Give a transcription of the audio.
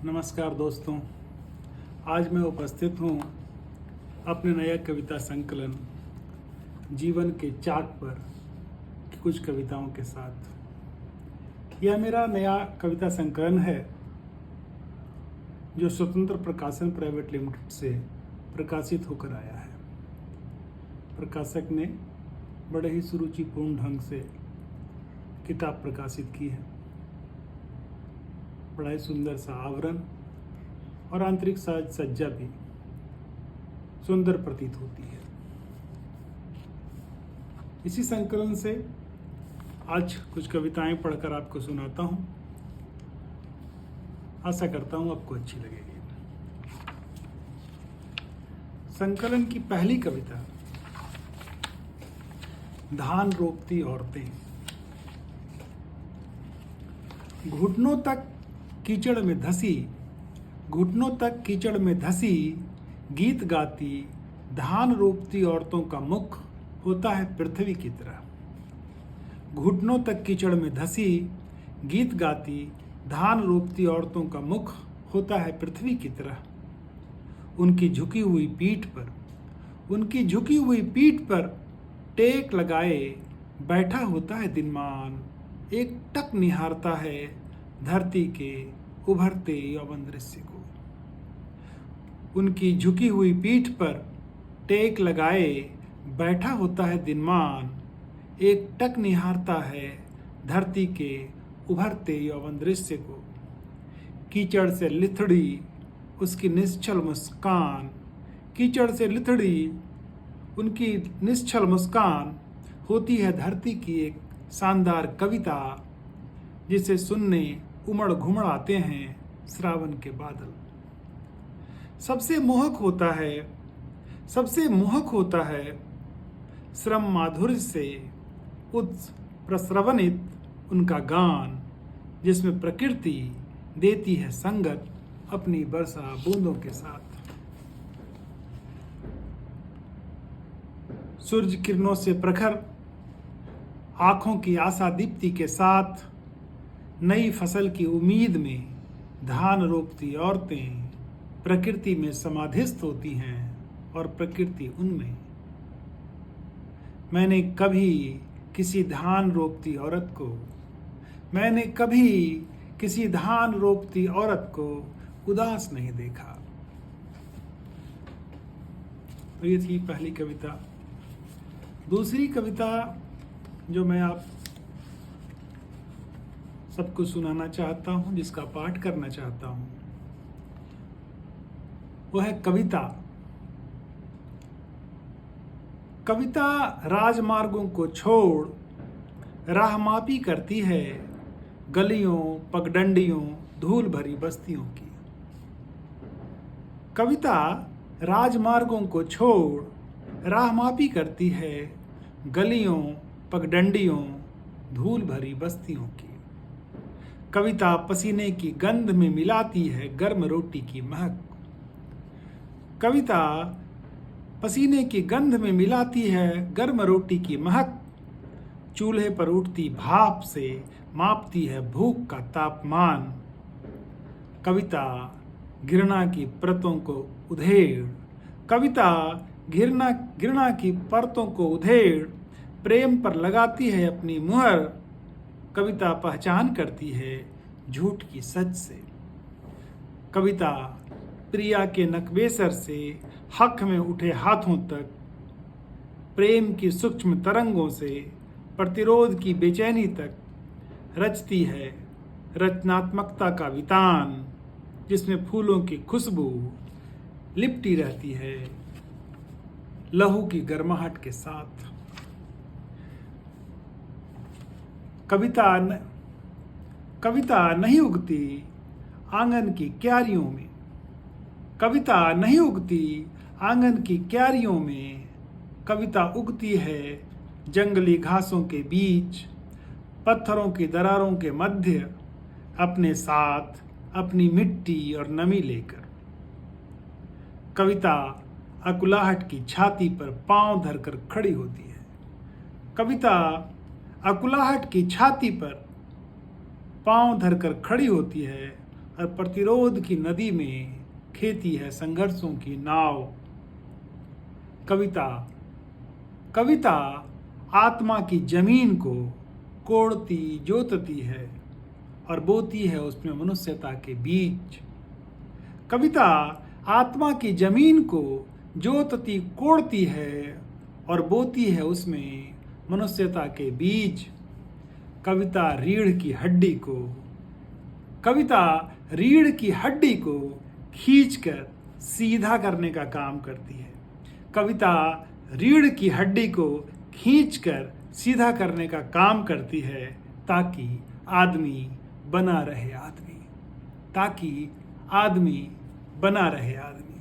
नमस्कार दोस्तों, आज मैं उपस्थित हूँ अपने नया कविता संकलन जीवन के चाक पर की कुछ कविताओं के साथ। यह मेरा नया कविता संकलन है जो स्वतंत्र प्रकाशन प्राइवेट लिमिटेड से प्रकाशित होकर आया है। प्रकाशक ने बड़े ही सुरुचिपूर्ण ढंग से किताब प्रकाशित की है। बड़ा ही सुंदर सा आवरण और आंतरिक साज सज्जा भी सुंदर प्रतीत होती है। इसी संकलन से आज कुछ कविताएं पढ़कर आपको सुनाता हूं। आशा करता हूं आपको अच्छी लगेगी। संकलन की पहली कविता, धान रोपती औरतें। घुटनों तक कीचड़ में धसी, घुटनों तक कीचड़ में धसी, गीत गाती धान रोपती औरतों का मुख होता है पृथ्वी की तरह। घुटनों तक कीचड़ में धसी, गीत गाती धान रोपती औरतों का मुख होता है पृथ्वी की तरह। उनकी झुकी हुई पीठ पर, उनकी झुकी हुई पीठ पर टेक लगाए बैठा होता है दिनमान। एक टक निहारता है धरती के उभरते यौवन दृश्य को। उनकी झुकी हुई पीठ पर टेक लगाए बैठा होता है दिनमान। एक टक निहारता है धरती के उभरते यौवन दृश्य को। कीचड़ से लिथड़ी उसकी निश्चल मुस्कान, कीचड़ से लिथड़ी उनकी निश्चल मुस्कान होती है धरती की एक शानदार कविता, जिसे सुनने उमड़ घुमड़ आते हैं श्रावण के बादल। सबसे मोहक होता है, सबसे मोहक होता है श्रम माधुर्य से प्रस्रवनित उनका गान, जिसमें प्रकृति देती है संगत अपनी वर्षा बूंदों के साथ। सूर्य किरणों से प्रखर आंखों की आशा दीप्ति के साथ नई फसल की उम्मीद में धान रोपती औरतें प्रकृति में समाधिस्थ होती हैं और प्रकृति उनमें। मैंने कभी किसी धान रोपती औरत को, मैंने कभी किसी धान रोपती औरत को उदास नहीं देखा। तो ये थी पहली कविता। दूसरी कविता जो मैं आप सबको सुनाना चाहता हूं, जिसका पाठ करना चाहता हूं, वो है कविता। कविता राजमार्गों को छोड़ राहमापी करती है गलियों पगडंडियों धूल भरी बस्तियों की। कविता राजमार्गों को छोड़ राहमापी करती है गलियों पगडंडियों धूल भरी बस्तियों की। कविता पसीने की गंध में मिलाती है गर्म रोटी की महक। कविता पसीने की गंध में मिलाती है गर्म रोटी की महक। चूल्हे पर उठती भाप से मापती है भूख का तापमान। कविता घृणा की परतों को उधेड़, कविता घृणा की परतों को उधेड़ प्रेम पर लगाती है अपनी मुहर। कविता पहचान करती है झूठ की सच से। कविता प्रिया के नकबेसर से हक में उठे हाथों तक, प्रेम की सूक्ष्म तरंगों से प्रतिरोध की बेचैनी तक रचती है रचनात्मकता का वितान, जिसमें फूलों की खुशबू लिपटी रहती है लहू की गर्माहट के साथ। कविता नहीं उगती आंगन की क्यारियों में। कविता नहीं उगती आंगन की क्यारियों में। कविता उगती है जंगली घासों के बीच, पत्थरों की दरारों के मध्य, अपने साथ अपनी मिट्टी और नमी लेकर। कविता अकुलाहट की छाती पर पांव धरकर खड़ी होती है। कविता अकुलाहट की छाती पर पांव धरकर खड़ी होती है और प्रतिरोध की नदी में खेती है संघर्षों की नाव। कविता कविता आत्मा की जमीन को कोड़ती जोतती है और बोती है उसमें मनुष्यता के बीज। कविता आत्मा की जमीन को जोतती कोड़ती है और बोती है उसमें मनुष्यता के बीज। कविता रीढ़ की हड्डी को खींचकर सीधा करने का काम करती है। कविता रीढ़ की हड्डी को खींचकर सीधा करने का काम करती है ताकि आदमी बना रहे आदमी।